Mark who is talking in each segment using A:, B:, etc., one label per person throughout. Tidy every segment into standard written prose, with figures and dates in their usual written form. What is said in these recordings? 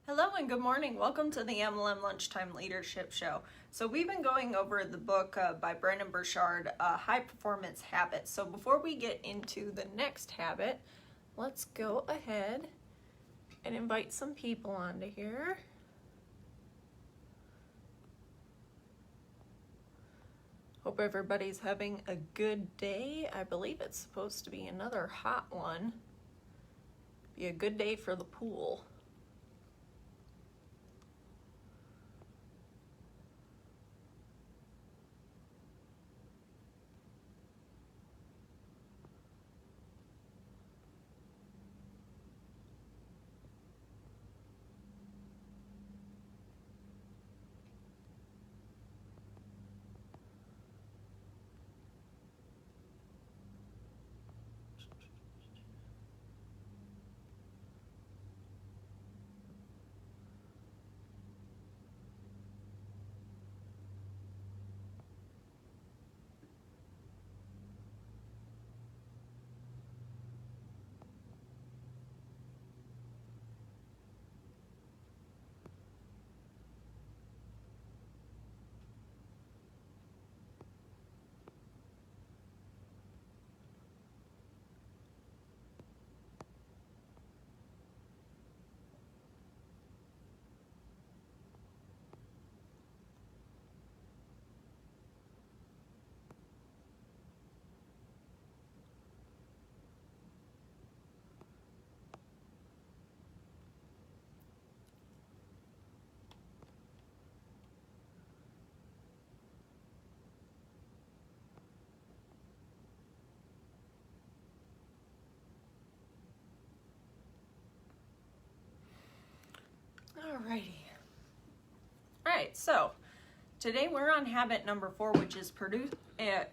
A: Hello and good morning. Welcome to the MLM Lunchtime Leadership Show. So we've been going over the book by Brendon, Burchard, High Performance Habits. So before we get into the next habit, let's go ahead and invite some people onto here. Hope everybody's having a good day. I believe it's supposed to be another hot one. Be a good day for the pool. Alrighty. Alright, so today we're on habit number 4, which is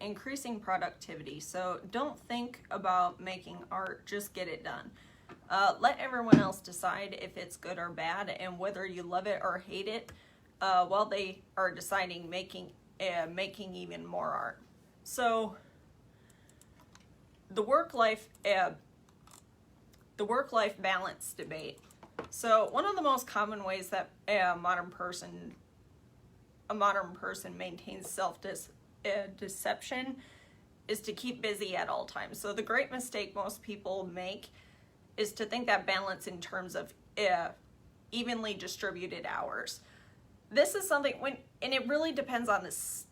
A: increasing productivity. So don't think about making art, just get it done. Let everyone else decide if it's good or bad and whether you love it or hate it while they are deciding making even more art. So the work-life balance debate. So one of the most common ways that a modern person maintains self-deception is to keep busy at all times. So the great mistake most people make is to think that balance in terms of evenly distributed hours. This is something and it really depends on this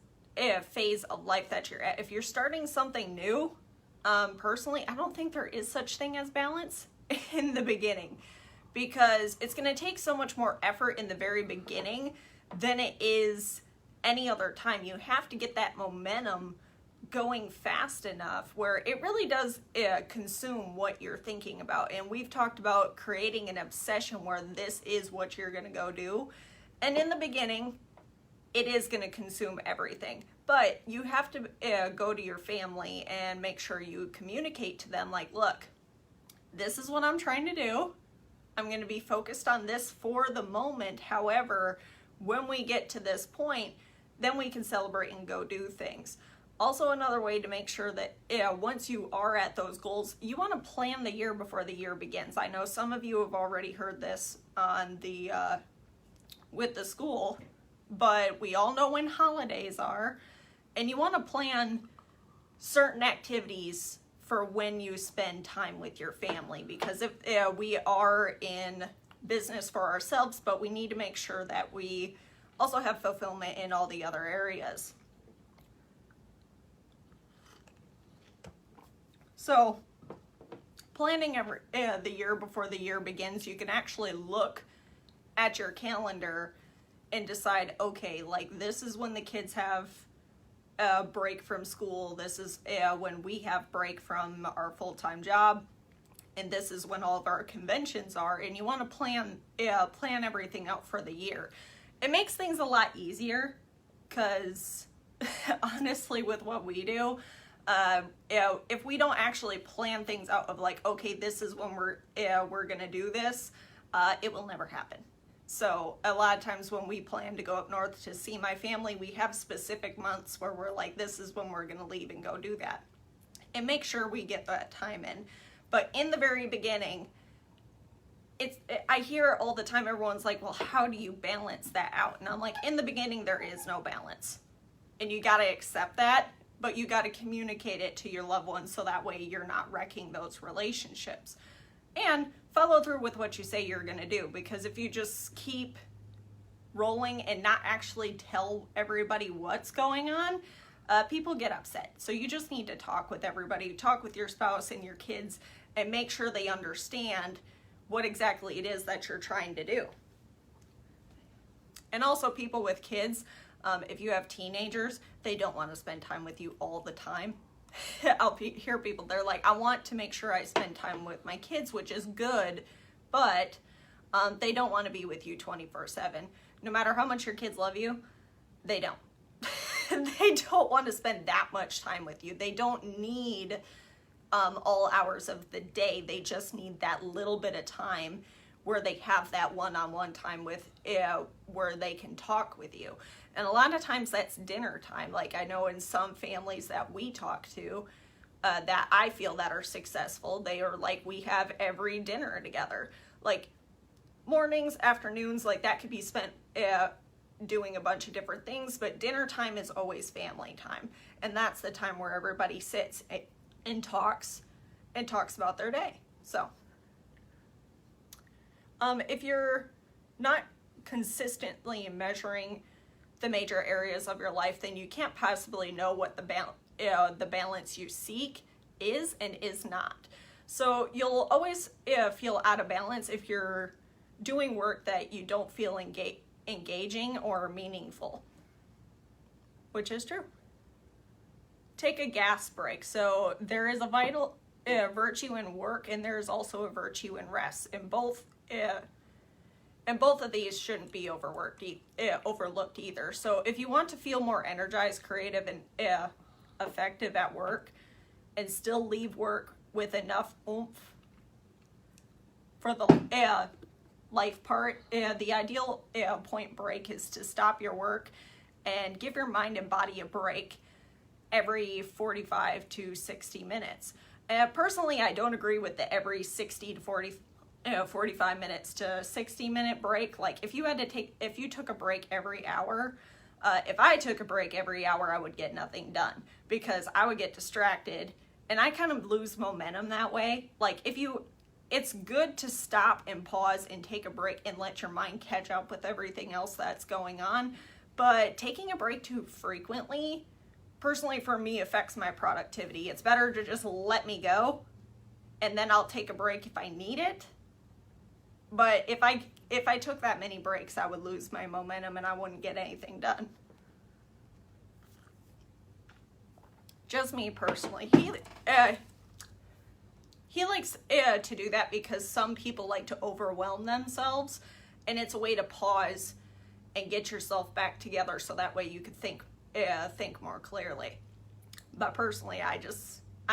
A: phase of life that you're at. If you're starting something new, personally, I don't think there is such thing as balance in the beginning, because it's going to take so much more effort in the very beginning than it is any other time. You have to get that momentum going fast enough where it really does consume what you're thinking about. And we've talked about creating an obsession where this is what you're going to go do. And in the beginning, it is going to consume everything. But you have to go to your family and make sure you communicate to them like, look, this is what I'm trying to do. I'm going to be focused on this for the moment. However, when we get to this point, then we can celebrate and go do things. Also, another way to make sure that once you are at those goals, you want to plan the year before the year begins. I know some of you have already heard this on the with the school, but we all know when holidays are, and you want to plan certain activities for when you spend time with your family, because if we are in business for ourselves, but we need to make sure that we also have fulfillment in all the other areas. So planning the year before the year begins, you can actually look at your calendar and decide, okay, like this is when the kids have a break from school, this is when we have break from our full-time job, and this is when all of our conventions are, and you want to plan everything out for the year. It makes things a lot easier, because honestly with what we do, if we don't actually plan things out of like, okay, this is when we're gonna do this, it will never happen. So a lot of times when we plan to go up north to see my family, we have specific months where we're like, this is when we're going to leave and go do that. And make sure we get that time in. But in the very beginning, I hear it all the time. Everyone's like, well, how do you balance that out? And I'm like, in the beginning, there is no balance. And you got to accept that, but you got to communicate it to your loved ones so that way you're not wrecking those relationships. And follow through with what you say you're going to do, because if you just keep rolling and not actually tell everybody what's going on, people get upset. So you just need to talk with everybody, talk with your spouse and your kids, and make sure they understand what exactly it is that you're trying to do. And also, people with kids, if you have teenagers, they don't want to spend time with you all the time. I'll hear people, they're like, I want to make sure I spend time with my kids, which is good, but they don't want to be with you 24/7. No matter how much your kids love you, they don't. They don't want to spend that much time with you. They don't need all hours of the day. They just need that little bit of time where they have that one-on-one time with, where they can talk with you. And a lot of times that's dinner time. Like, I know in some families that we talk to, that I feel that are successful, they are like, we have every dinner together. Like, mornings, afternoons, like that could be spent doing a bunch of different things, but dinner time is always family time. And that's the time where everybody sits and talks about their day. So if you're not consistently measuring the major areas of your life, then you can't possibly know what the balance you seek is and is not. So you'll always feel out of balance if you're doing work that you don't feel engaging or meaningful, which is true. Take a gas break. So there is a vital virtue in work, and there's also a virtue in rest. And both of these shouldn't be overlooked either. So if you want to feel more energized, creative, and effective at work, and still leave work with enough oomph for the life part, the ideal point break is to stop your work and give your mind and body a break every 45 to 60 minutes. Personally, I don't agree with the every 60 to 45 minutes to 60-minute break. Like, if you took a break every hour, if I took a break every hour, I would get nothing done because I would get distracted and I kind of lose momentum that way. Like, it's good to stop and pause and take a break and let your mind catch up with everything else that's going on. But taking a break too frequently, personally for me, affects my productivity. It's better to just let me go, and then I'll take a break if I need it. But if I took that many breaks, I would lose my momentum and I wouldn't get anything done. Just me personally. He likes to do that because some people like to overwhelm themselves, and it's a way to pause and get yourself back together so that way you could think more clearly. But personally, I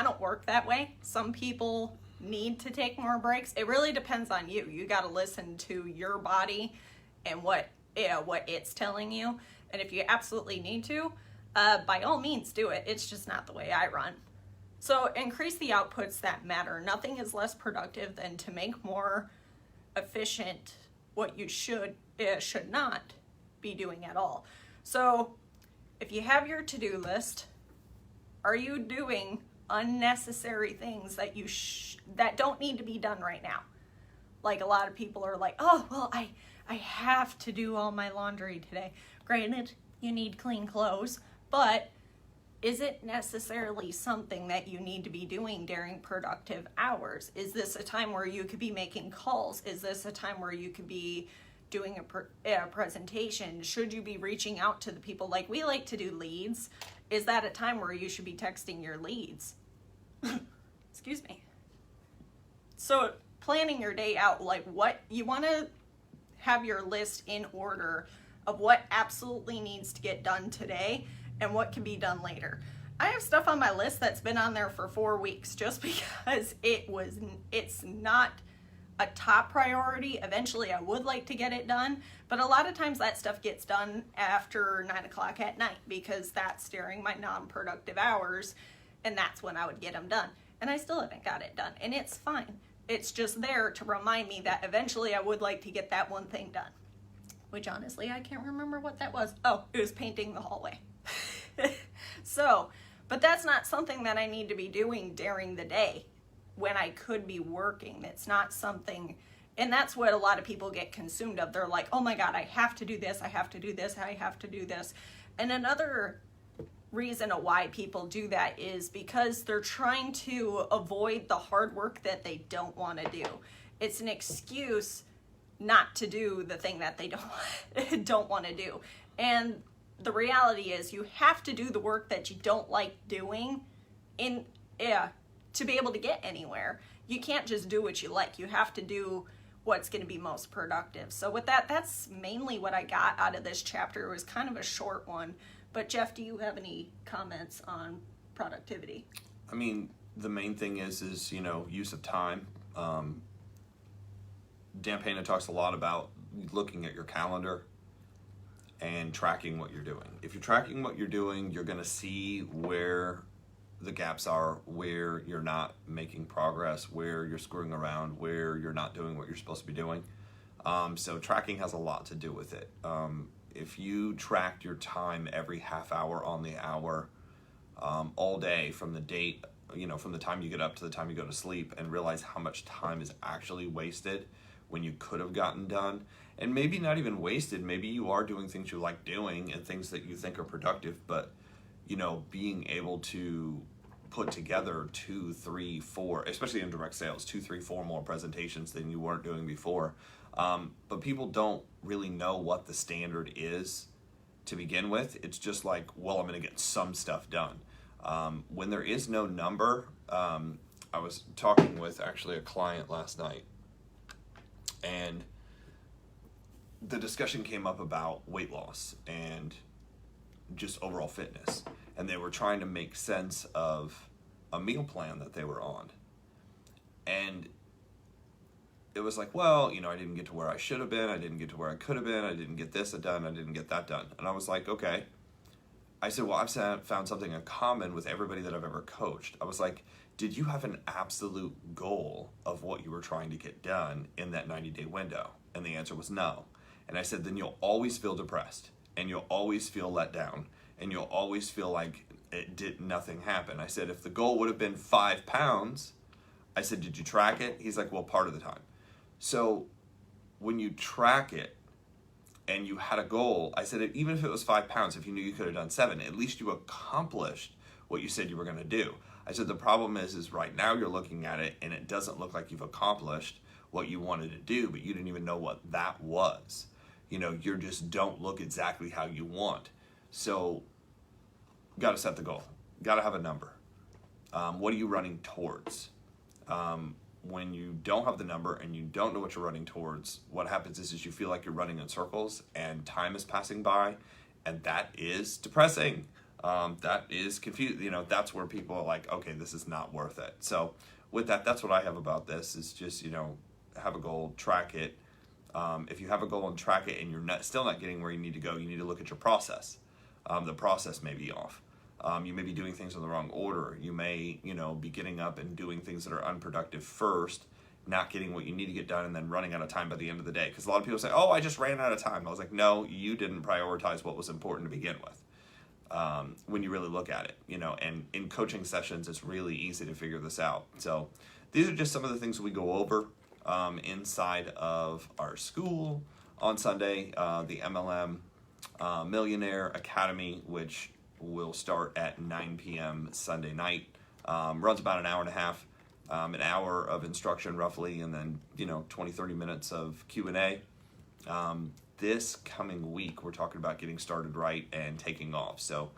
A: don't work that way. Some people need to take more breaks. It really depends on you. You got to listen to your body and what it's telling you. And if you absolutely need to, by all means do it. It's just not the way I run. So increase the outputs that matter. Nothing is less productive than to make more efficient what you should not be doing at all. So if you have your to-do list, are you doing unnecessary things that that don't need to be done right now? Like, a lot of people are like, oh, well, I have to do all my laundry today. Granted, you need clean clothes, but is it necessarily something that you need to be doing during productive hours? Is this a time where you could be making calls? Is this a time where you could be doing a presentation? Should you be reaching out to the people? Like, we like to do leads. Is that a time where you should be texting your leads? Excuse me. So planning your day out, like, what you want to have your list in order of what absolutely needs to get done today and what can be done later. I have stuff on my list that's been on there for 4 weeks just because it's not a top priority. Eventually I would like to get it done, but a lot of times that stuff gets done after 9 o'clock at night because that's during my non-productive hours, and that's when I would get them done. And I still haven't got it done, and it's fine. It's just there to remind me that eventually I would like to get that one thing done. Which honestly, I can't remember what that was. Oh, it was painting the hallway. So, but that's not something that I need to be doing during the day when I could be working. It's not something, and that's what a lot of people get consumed of. They're like, oh my God, I have to do this, I have to do this, I have to do this. And another reason why people do that is because they're trying to avoid the hard work that they don't want to do. It's an excuse not to do the thing that they don't want to do. And the reality is you have to do the work that you don't like doing to be able to get anywhere. You can't just do what you like. You have to do what's going to be most productive. So with that, that's mainly what I got out of this chapter. It was kind of a short one. But Jeff, do you have any comments on productivity?
B: I mean, the main thing is use of time. Dan Pena talks a lot about looking at your calendar and tracking what you're doing. If you're tracking what you're doing, you're going to see where the gaps are, where you're not making progress, where you're screwing around, where you're not doing what you're supposed to be doing. So tracking has a lot to do with it. If you tracked your time every half hour on the hour, all day from the date, from the time you get up to the time you go to sleep, and realize how much time is actually wasted when you could have gotten done, and maybe not even wasted, maybe you are doing things you like doing and things that you think are productive, but being able to put together 2, 3, 4, especially in direct sales, 2, 3, 4 more presentations than you weren't doing before. But people don't really know what the standard is to begin with. It's just like, well, I'm going to get some stuff done. When there is no number, I was talking with actually a client last night, and the discussion came up about weight loss and just overall fitness. And they were trying to make sense of a meal plan that they were on. And it was like, well, I didn't get to where I should have been. I didn't get to where I could have been. I didn't get this done. I didn't get that done. And I was like, okay. I said, well, I've found something in common with everybody that I've ever coached. I was like, did you have an absolute goal of what you were trying to get done in that 90-day window? And the answer was no. And I said, then you'll always feel depressed, and you'll always feel let down, and you'll always feel like nothing happen. I said, if the goal would have been 5 pounds, I said, did you track it? He's like, well, part of the time. So when you track it and you had a goal, I said, even if it was 5 pounds, if you knew you could have done 7, at least you accomplished what you said you were going to do. I said, the problem is right now you're looking at it and it doesn't look like you've accomplished what you wanted to do, but you didn't even know what that was. You just don't look exactly how you want. So got to set the goal. Got to have a number. What are you running towards? When you don't have the number and you don't know what you're running towards, what happens is you feel like you're running in circles and time is passing by, and that is depressing. That is confusing. That's where people are like, okay, this is not worth it. So with that, that's what I have about this is just, have a goal, track it. If you have a goal and track it and you're still not getting where you need to go, you need to look at your process. The process may be off. You may be doing things in the wrong order. You may, be getting up and doing things that are unproductive first, not getting what you need to get done, and then running out of time by the end of the day. Because a lot of people say, oh, I just ran out of time. I was like, no, you didn't prioritize what was important to begin with. When you really look at it, and in coaching sessions, it's really easy to figure this out. So these are just some of the things we go over inside of our school on Sunday, the MLM Millionaire Academy, which will start at 9 p.m. Sunday night. Runs about an hour and a half, an hour of instruction roughly, and then 20-30 minutes of Q&A. This coming week, we're talking about getting started right and taking off. So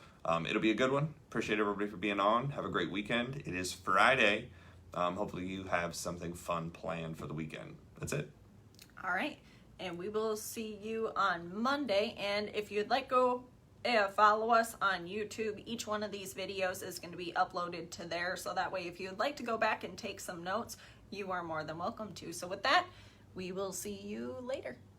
B: it'll be a good one. Appreciate everybody for being on. Have a great weekend. It is Friday. Hopefully you have something fun planned for the weekend. That's it.
A: All right. And we will see you on Monday. And if you'd like to follow us on YouTube, each one of these videos is going to be uploaded to there. So that way, if you'd like to go back and take some notes, you are more than welcome to. So with that, we will see you later.